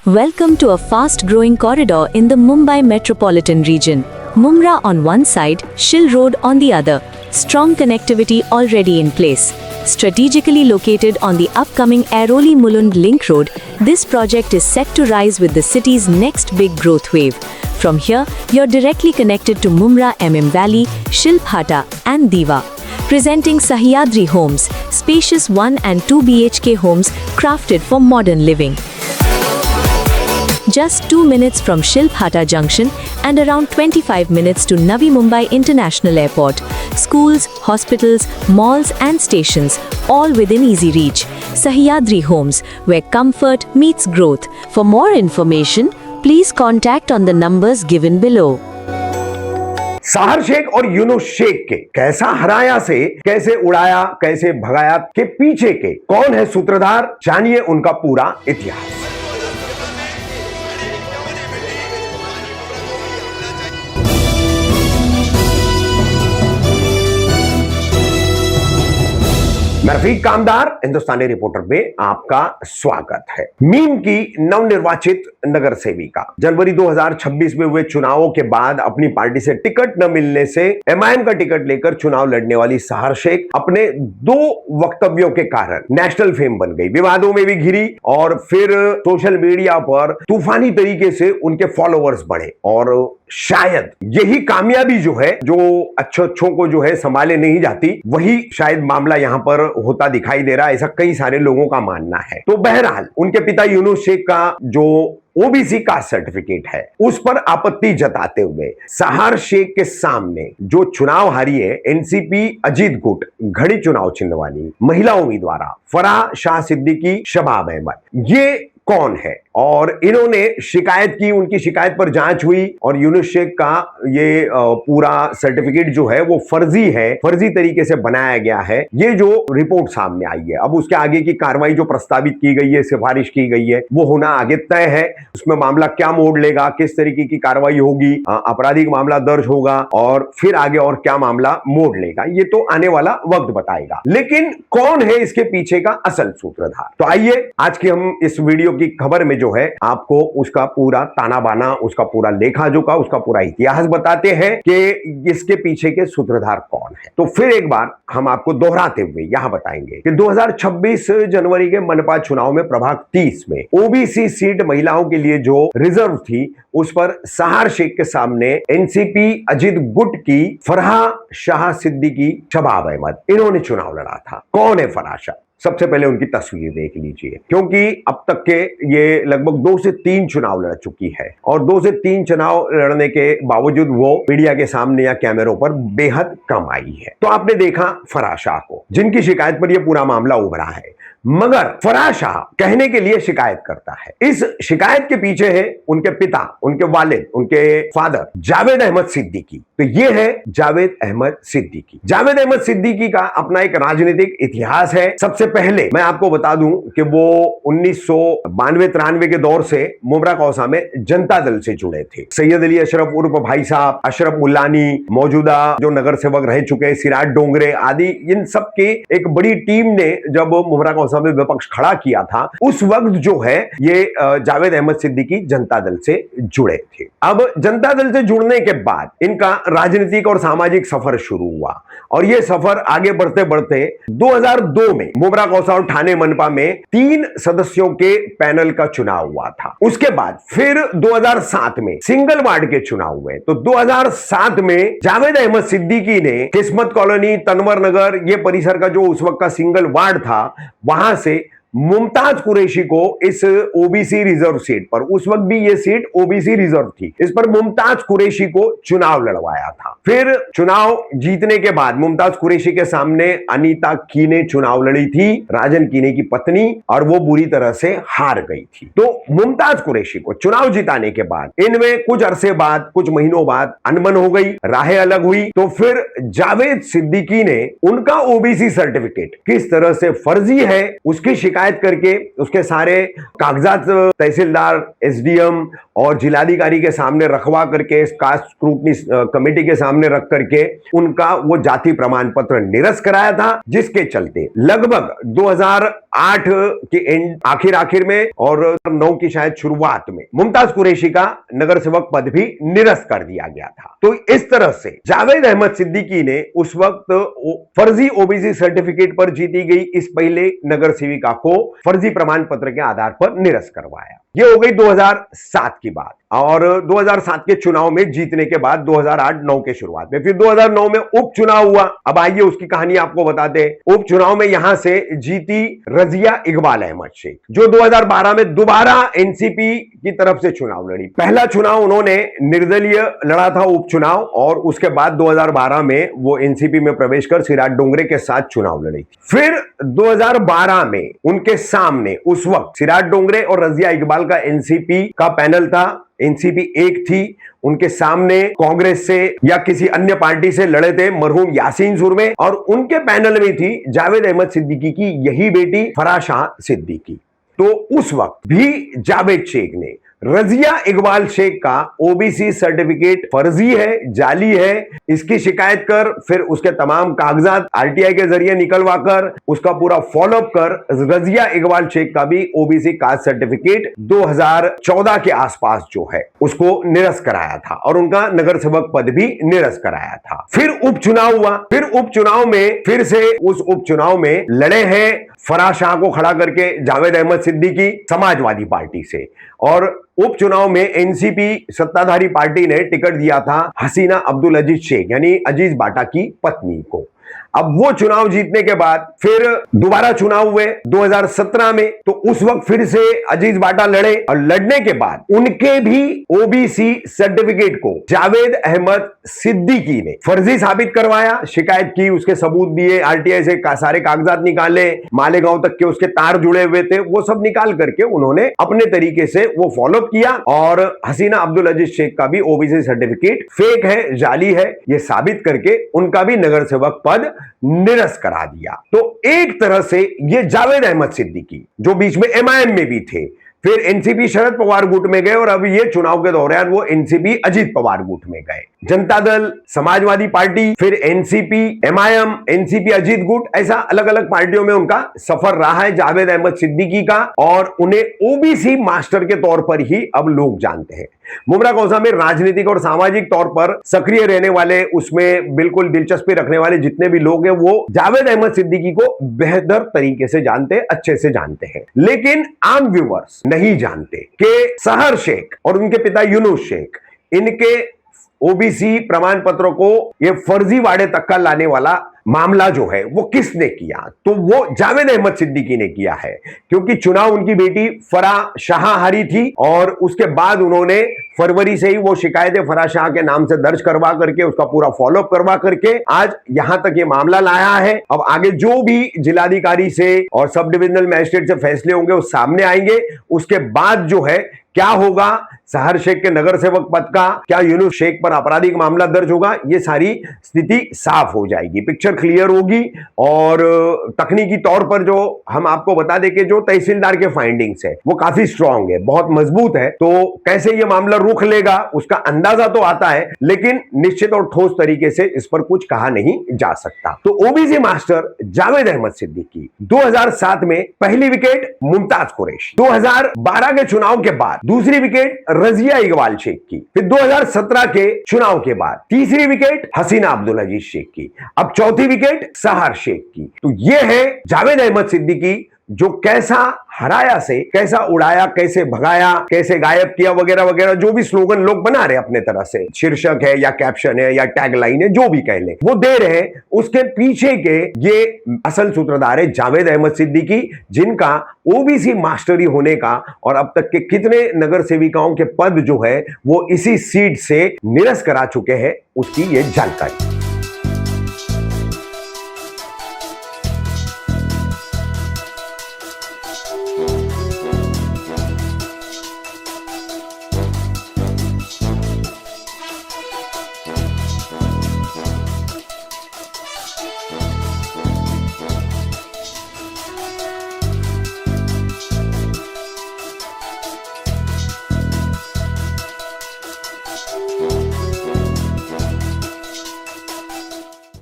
Welcome to a fast-growing corridor in the Mumbai metropolitan region. Mumra on one side, Shil Road on the other. Strong connectivity already in place. Strategically located on the upcoming Airoli-Mulund Link Road, this project is set to rise with the city's next big growth wave. From here, you're directly connected to Mumra MM Valley, Shilphata and Diva. Presenting Sahyadri Homes, spacious 1 and 2 BHK homes crafted for modern living. Just 2 minutes from Shilphata Junction and around 25 minutes to Navi Mumbai International Airport. Schools, hospitals, malls and stations, all within easy reach. Sahyadri Homes, where comfort meets growth. For more information, please contact on the numbers given below. साहर शेख और यूनुस शेख के कैसा हराया से कैसे उड़ाया कैसे भगाया के पीछे के कौन है सूत्रधार, जानिए उनका पूरा इतिहास। मैं रफीक कामदार हिंदुस्तानी रिपोर्टर में आपका स्वागत है। मीम की नवनिर्वाचित नगर सेविका जनवरी 2026 में हुए चुनावों के बाद अपनी पार्टी से टिकट न मिलने से एमआईएम का टिकट लेकर चुनाव लड़ने वाली साहर शेख अपने 2 वक्तव्यों के कारण नेशनल फेम बन गई, विवादों में भी घिरी और फिर सोशल मीडिया पर तूफानी तरीके से उनके फॉलोअर्स बढ़े और शायद यही कामयाबी जो है, जो अच्छों को जो है संभाले नहीं जाती, वही शायद मामला यहां पर होता दिखाई दे रहा है, ऐसा कई सारे लोगों का मानना है। तो बहरहाल उनके पिता यूनुस शेख का जो ओबीसी कास्ट सर्टिफिकेट है उस पर आपत्ति जताते हुए साहर शेख के सामने जो चुनाव हारी है एनसीपी अजीत गुट घड़ी चुनाव चिन्ह वाली महिला उम्मीदवार फराह शाह सिद्दीकी शबाब अहमद, ये कौन है और इन्होंने शिकायत की, उनकी शिकायत पर जांच हुई और यूनुस शेख का ये पूरा सर्टिफिकेट जो है वो फर्जी है, फर्जी तरीके से बनाया गया है, ये जो रिपोर्ट सामने आई है। अब उसके आगे की कार्रवाई जो प्रस्तावित की गई है, सिफारिश की गई है, वो होना आगे तय है। उसमें मामला क्या मोड़ लेगा, किस तरीके की कार्रवाई होगी, आपराधिक मामला दर्ज होगा और फिर आगे और क्या मामला मोड़ लेगा, ये तो आने वाला वक्त बताएगा। लेकिन कौन है इसके पीछे का असल सूत्रधार? तो आइए आज की हम इस वीडियो की खबर में जो है आपको उसका पूरा ताना बाना, उसका पूरा लेखा जोखा, उसका पूरा इतिहास बताते हैं कि इसके पीछे के सूत्रधार कौन है। तो फिर एक बार हम आपको दोहराते हुए यहां बताएंगे कि 2026 जनवरी के मनपा चुनाव में प्रभाग 30 में ओबीसी सीट महिलाओं के लिए जो रिजर्व थी उस पर साहर शेख के सामने एनसीपी अजीत गुट की फराह शाह सिद्दीकी शबाब अहमद, इन्होंने चुनाव लड़ा था। कौन है फराह शाह? सबसे पहले उनकी तस्वीर देख लीजिए, क्योंकि अब तक के ये लगभग 2 से 3 चुनाव लड़ चुकी है और 2 से 3 चुनाव लड़ने के बावजूद वो मीडिया के सामने या कैमरों पर बेहद कम आई है। तो आपने देखा फराह शाह को, जिनकी शिकायत पर यह पूरा मामला उभरा है, मगर फराह शाह कहने के लिए शिकायत करता है। इस शिकायत के पीछे है उनके पिता, उनके वालिद, उनके फादर जावेद अहमद सिद्दीकी। तो ये है जावेद अहमद सिद्दीकी। जावेद अहमद सिद्दीकी का अपना एक राजनीतिक इतिहास है। सबसे पहले मैं आपको बता दूं कि वो 1992-93 के दौर से मुमरा कौसा में जनता दल से जुड़े थे। सैयद अली अशरफ उर्फ भाई साहब, अशरफ मुल्लानी, मौजूदा जो नगर सेवक रह चुके सिराज डोंगरे आदि, इन सब की एक बड़ी टीम ने जब मुमरा कौसा में विपक्ष खड़ा किया था उस वक्त जो है ये जावेद अहमद सिद्दीकी जनता दल से जुड़े थे। अब जनता दल से जुड़ने के बाद इनका राजनीतिक और सामाजिक सफर शुरू हुआ और ये सफर आगे बढ़ते बढ़ते 2002 में मुमरा कौसा और ठाणे मनपा में 3 सदस्यों के पैनल का चुनाव हुआ था। उसके बाद फिर 2007 में सिंगल वार्ड के चुनाव हुए। तो 2007 में जावेद अहमद सिद्दीकी ने किस्मत कॉलोनी, तनवर नगर, ये परिसर का जो उस वक्त का सिंगल वार्ड था, वहां से मुमताज कुरैशी को इस ओबीसी रिजर्व सीट पर, उस वक्त भी ये सीट ओबीसी रिजर्व थी, इस पर मुमताज कुरैशी को चुनाव लड़वाया था। फिर चुनाव जीतने के बाद मुमताज कुरैशी के सामने अनीता कीने चुनाव लड़ी थी, राजन कीने की पत्नी, और वो बुरी तरह से हार गई थी। तो मुमताज कुरैशी को चुनाव जिताने के बाद इनमें कुछ अरसे बाद, कुछ महीनों बाद अनबन हो गई, राहें अलग हुई। तो फिर जावेद सिद्दीकी ने उनका ओबीसी सर्टिफिकेट किस तरह से फर्जी है उसकी शिकायत करके उसके सारे कागजात तहसीलदार, एसडीएम और जिलाधिकारी के सामने रखवा करके, कास्ट स्क्रूटनी कमेटी के सामने रख करके उनका वो जाति प्रमाण पत्र निरस्त कराया था, जिसके चलते लगभग 2008 के एंड आखिर में और 9 की शायद शुरुआत में मुमताज कुरैशी का नगर सेवक पद भी निरस्त कर दिया गया था। तो इस तरह से जावेद अहमद सिद्दीकी ने उस वक्त फर्जी ओबीसी सर्टिफिकेट पर जीती गई इस पहले नगर सेविका को फर्जी प्रमाण पत्र के आधार पर निरस्त करवाया। ये हो गई 2007 की बात। और 2007 के चुनाव में जीतने के बाद 2008-9 के शुरुआत में फिर 2009 में उपचुनाव हुआ। अब आइए उसकी कहानी आपको बताते हैं। उपचुनाव में यहां से जीती रजिया इकबाल अहमद शेख, जो 2012 में दोबारा एनसीपी की तरफ से चुनाव लड़ी। पहला चुनाव उन्होंने निर्दलीय लड़ा था उपचुनाव, और उसके बाद 2012 में वो एनसीपी में प्रवेश कर सिराज डोंगरे के साथ चुनाव लड़ी। फिर 2012 में उनके सामने उस वक्त सिराज डोंगरे और रजिया इकबाल का एनसीपी का पैनल था। एनसीपी एक थी, उनके सामने कांग्रेस से या किसी अन्य पार्टी से लड़े थे मरहूम यासीन सुरमे, और उनके पैनल में थी जावेद अहमद सिद्दीकी की यही बेटी फराह शाह सिद्दीकी। तो उस वक्त भी जावेद शेख ने रजिया इकबाल शेख का ओबीसी सर्टिफिकेट फर्जी है, जाली है, इसकी शिकायत कर फिर उसके तमाम कागजात आरटीआई के जरिए निकलवा कर उसका पूरा फॉलोअप कर रजिया इकबाल शेख का भी ओबीसी कास्ट सर्टिफिकेट 2014 के आसपास जो है उसको निरस्त कराया था, और उनका नगर सेवक पद भी निरस्त कराया था। फिर उपचुनाव हुआ। फिर उपचुनाव में फिर से उस उपचुनाव में लड़े हैं फराह शाह को खड़ा करके जावेद अहमद सिद्दीकी समाजवादी पार्टी से, और उपचुनाव में एनसीपी सत्ताधारी पार्टी ने टिकट दिया था हसीना अब्दुल अजीज शेख यानी अजीज बाटा की पत्नी को। अब वो चुनाव जीतने के बाद फिर दोबारा चुनाव हुए 2017 में, तो उस वक्त फिर से अजीज बाटा लड़े, और लड़ने के बाद उनके भी ओबीसी सर्टिफिकेट को जावेद अहमद सिद्दीकी ने फर्जी साबित करवाया, शिकायत की, उसके सबूत दिए, आरटीआई से सारे कागजात निकाले, मालेगांव तक के उसके तार जुड़े हुए थे, वो सब निकाल करके उन्होंने अपने तरीके से वो फॉलो किया, और हसीना अब्दुल अजीज शेख का भी ओबीसी सर्टिफिकेट फेक है, जाली है, ये साबित करके उनका भी नगर सेवक पद निरस्त करा दिया। तो एक तरह से ये जावेद अहमद सिद्दीकी जो बीच में एमआईएम में भी थे, फिर एनसीपी शरद पवार गुट में गए, और अभी ये चुनाव के दौरान वो एनसीपी अजीत पवार गुट में गए। जनता दल, समाजवादी पार्टी, फिर एनसीपी, एमआईएम, एनसीपी अजीत गुट, ऐसा अलग अलग पार्टियों में उनका सफर रहा है जावेद अहमद सिद्दीकी का, और उन्हें ओबीसी मास्टर के तौर पर ही अब लोग जानते हैं। मुमरा कौसा में राजनीतिक और सामाजिक तौर पर सक्रिय रहने वाले, उसमें बिल्कुल दिलचस्पी रखने वाले जितने भी लोग हैं वो जावेद अहमद सिद्दीकी को बेहतर तरीके से जानते हैं, अच्छे से जानते हैं। लेकिन आम व्यूअर्स नहीं जानते कि सहर शेख और उनके पिता यूनुस शेख, इनके ओबीसी प्रमाण पत्रों को ये फर्जी वाड़े तक का लाने वाला मामला जो है वो किसने किया, तो वो जावेद अहमद सिद्दीकी ने किया है, क्योंकि चुनाव उनकी बेटी फराह शाह हारी थी, और उसके बाद उन्होंने फरवरी से ही वो शिकायतें फराह शाह के नाम से दर्ज करवा करके उसका पूरा फॉलोअप करवा करके आज यहां तक ये मामला लाया है। अब आगे जो भी जिलाधिकारी से और सब डिविजनल मजिस्ट्रेट से फैसले होंगे वो सामने आएंगे, उसके बाद जो है क्या होगा, सहर शेख के नगर सेवक पद का, क्या यूनुस शेख पर आपराधिक मामला दर्ज होगा, ये सारी स्थिति साफ हो जाएगी, पिक्चर क्लियर होगी। और तकनीकी तौर पर जो हम आपको बता दें कि जो तहसीलदार के फाइंडिंग्स है वो काफी स्ट्रांग है, बहुत मजबूत है, तो कैसे ये मामला रुख लेगा उसका अंदाजा तो आता है, लेकिन निश्चित और ठोस तरीके से इस पर कुछ कहा नहीं जा सकता। तो ओबीसी मास्टर जावेद अहमद सिद्दीकी 2007 में पहली विकेट मुमताज कुरैशी, 2012 के चुनाव के बाद दूसरी विकेट रजिया इकबाल शेख की, फिर 2017 के चुनाव के बाद तीसरी विकेट हसीना अब्दुल अजीज शेख की, अब चौथी विकेट सहर शेख की। तो ये है जावेद अहमद सिद्दीकी जो कैसा हराया से कैसा उड़ाया, कैसे भगाया, कैसे गायब किया, वगैरह वगैरह, जो भी स्लोगन लोग बना रहे अपने तरह से, शीर्षक है या कैप्शन है या टैगलाइन है, जो भी कह ले वो दे रहे हैं, उसके पीछे के ये असल सूत्रधार है जावेद अहमद सिद्दीकी, जिनका ओबीसी मास्टरी होने का और अब तक के कितने नगर सेविकाओं के पद जो है वो इसी सीट से निरस्त करा चुके हैं, उसकी ये जानकारी।